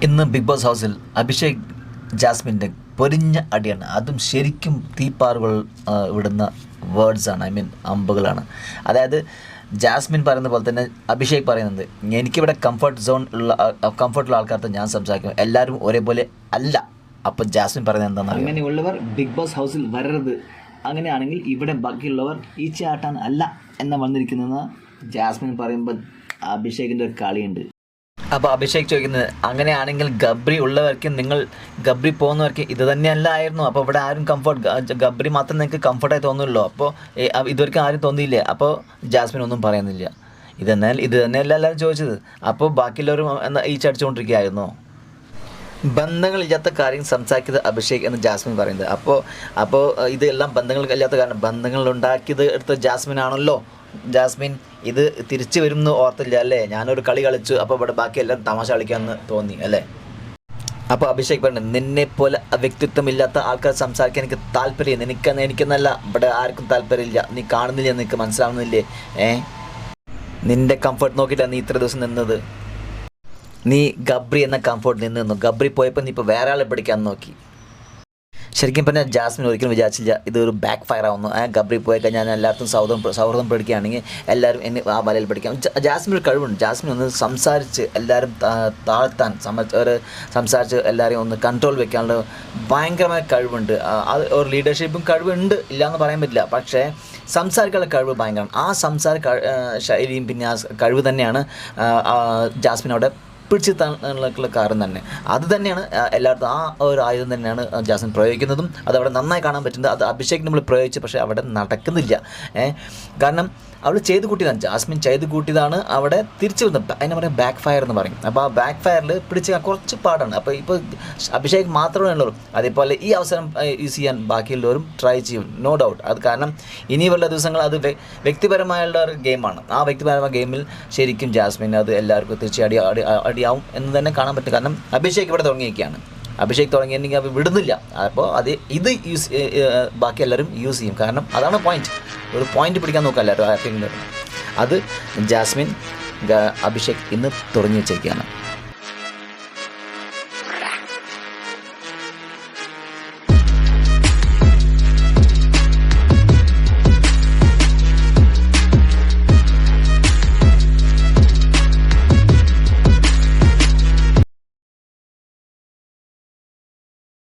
ഇന്ന് big boss ഹൗസിൽ അഭിഷേക് ജാസ്മിൻ്റെ പൊരിഞ്ഞ അടിയാണ്. അതും ശരിക്കും തീപ്പാറുകൾ വിടുന്ന വേർഡ്സാണ്, അമ്പുകളാണ്. അതായത് ജാസ്മിൻ പറയുന്ന പോലെ തന്നെ അഭിഷേക് പറയുന്നത്, എനിക്കിവിടെ കംഫർട്ടുള്ള ആൾക്കാർക്ക് ഞാൻ സംസാരിക്കും, എല്ലാവരും ഒരേപോലെ അല്ല. അപ്പം ജാസ്മിൻ പറയുന്നത് എന്താണെന്ന് അങ്ങനെയുള്ളവർ ബിഗ് ബോസ് ഹൗസിൽ വരരുത്, അങ്ങനെയാണെങ്കിൽ ഇവിടെ ബാക്കിയുള്ളവർ ഈച്ചയാട്ടാൻ അല്ല എന്ന വന്നിരിക്കുന്നതെന്ന് ജാസ്മിൻ പറയുമ്പോൾ അഭിഷേകിൻ്റെ ഒരു കളിയുണ്ട്. അപ്പോൾ അഭിഷേക് ചോദിക്കുന്നത്, അങ്ങനെയാണെങ്കിൽ ഗബ്രി ഉള്ളവർക്ക്, നിങ്ങൾ ഗബ്രി പോകുന്നവർക്ക് ഇത് തന്നെയല്ലായിരുന്നു. അപ്പോൾ ഇവിടെ ആരും ഗബ്രി മാത്രം നിങ്ങൾക്ക് കംഫർട്ടായി തോന്നുമല്ലോ, അപ്പോൾ ഇതുവരെയ്ക്കും ആരും തോന്നിയില്ലേ? അപ്പോൾ ജാസ്മിൻ ഒന്നും പറയുന്നില്ല. ഇത് തന്നെയല്ല എല്ലാവരും ചോദിച്ചത്. അപ്പോൾ ബാക്കിയുള്ളവരും ഈ ചടിച്ചുകൊണ്ടിരിക്കുകയായിരുന്നോ? ബന്ധങ്ങളില്ലാത്ത കാര്യം സംസാരിക്കുന്നത് അഭിഷേക് എന്ന് ജാസ്മിൻ പറയുന്നത്. അപ്പോൾ ഇതെല്ലാം ബന്ധങ്ങളില്ലാത്ത കാരണം, ബന്ധങ്ങൾ ഉണ്ടാക്കിയത് എടുത്ത ജാസ്മിൻ ആണല്ലോ. ജാസ്മിൻ ഇത് തിരിച്ചു വരുമെന്ന് ഓർത്തില്ല അല്ലേ? ഞാനൊരു കളി കളിച്ചു, അപ്പോൾ ഇവിടെ ബാക്കി എല്ലാവരും തമാശ കളിക്കാമെന്ന് തോന്നി അല്ലേ? അപ്പോൾ അഭിഷേക് പറഞ്ഞു, നിന്നെപ്പോലെ വ്യക്തിത്വമില്ലാത്ത ആൾക്കാർ സംസാരിക്കാൻ എനിക്ക് താല്പര്യം, എനിക്കെന്നല്ല, ഇവിടെ ആർക്കും താല്പര്യമില്ല. നീ കാണുന്നില്ല, നിനക്ക് മനസ്സിലാവുന്നില്ലേ? നിൻ്റെ കംഫർട്ട് നോക്കിയിട്ടാണ് നീ ഇത്ര ദിവസം നിന്നത്. നീ ഗബ്രി എന്ന കംഫർട്ട് നിന്നു. ഗബ്രി പോയപ്പോൾ നീ ഇപ്പോൾ വേറെ ആളെ പിടിക്കാൻ നോക്കി. ശരിക്കും പറഞ്ഞാൽ ജാസ്മിൻ ഒരിക്കലും വിചാരിച്ചില്ല ഇതൊരു ബാക്ക് ഫയർ ആവുന്നു. ഗബ്രി പോയി കഴിഞ്ഞാൽ എല്ലാവർക്കും സൗഹൃദം പഠിക്കുകയാണെങ്കിൽ എല്ലാവരും എന്നെ ആ വലയിൽ പഠിക്കാം. ജാസ്മിൻ ഒരു കഴിവുണ്ട്. ജാസ്മിൻ ഒന്ന് സംസാരിച്ച് എല്ലാവരും താഴ്ത്താൻ, സംസാരിച്ച് എല്ലാവരെയും ഒന്ന് കൺട്രോൾ വെക്കാനുള്ള ഭയങ്കരമായ കഴിവുണ്ട്. അത് ഒരു ലീഡർഷിപ്പും കഴിവുണ്ട്, ഇല്ലയെന്ന് പറയാൻ പറ്റില്ല. പക്ഷേ സംസാരിക്കാനുള്ള കഴിവ് ഭയങ്കരമാണ്. ആ സംസാര ശൈലിയും പിന്നെ ആ കഴിവ് തന്നെയാണ് ജാസ്മിൻ അവിടെ പിടിച്ചെത്താനുള്ള കാരണം തന്നെ. അത് തന്നെയാണ് എല്ലായിടത്തും ആ ഒരു ആയുധം തന്നെയാണ് ജാസ്മിൻ പ്രയോഗിക്കുന്നതും. അതവിടെ നന്നായി കാണാൻ പറ്റുന്നത്. അത് അഭിഷേക് നമ്മൾ പ്രയോഗിച്ചു, പക്ഷേ അവിടെ നടക്കുന്നില്ല. കാരണം അവൾ ചെയ്ത് കൂട്ടിയതാണ്, ജാസ്മിൻ ചെയ്ത് കൂട്ടിയതാണ് അവിടെ തിരിച്ചു വന്നത്. അതിനെ പറയാം ബാക്ക് ഫയർ എന്ന് പറയും. അപ്പോൾ ആ ബാക്ക് ഫയറിൽ പിടിച്ച് കുറച്ച് പാടാണ്. അപ്പോൾ ഇപ്പോൾ അഭിഷേക് മാത്രമേ ഉള്ളൂ. അതേപോലെ ഈ അവസരം യൂസ് ചെയ്യാൻ ബാക്കിയുള്ളവരും ട്രൈ ചെയ്യും, നോ ഡൗട്ട്. അത് കാരണം ഇനിയുള്ള ദിവസങ്ങൾ അത് വ്യക്തിപരമായുള്ള ഒരു ഗെയിമാണ്. ആ വ്യക്തിപരമായ ഗെയിമിൽ ശരിക്കും ജാസ്മിൻ അത് എല്ലാവർക്കും തിരിച്ച് അടിയാവും എന്ന് തന്നെ കാണാൻ പറ്റും. കാരണം അഭിഷേക് ഇവിടെ തുടങ്ങിയിരിക്കുകയാണ്. അഭിഷേക് തുടങ്ങിയിട്ടുണ്ടെങ്കിൽ അത് വിടുന്നില്ല. അപ്പോൾ ഇത് ബാക്കി എല്ലാവരും യൂസ് ചെയ്യും. കാരണം അതാണ് പോയിന്റ്. ഒരു പോയിന്റ് പിടിക്കാൻ നോക്കുക എല്ലാവരും. അത് ജാസ്മിൻ അഭിഷേക് ഇന്ന് തുടങ്ങി വെച്ചിരിക്കുകയാണ്.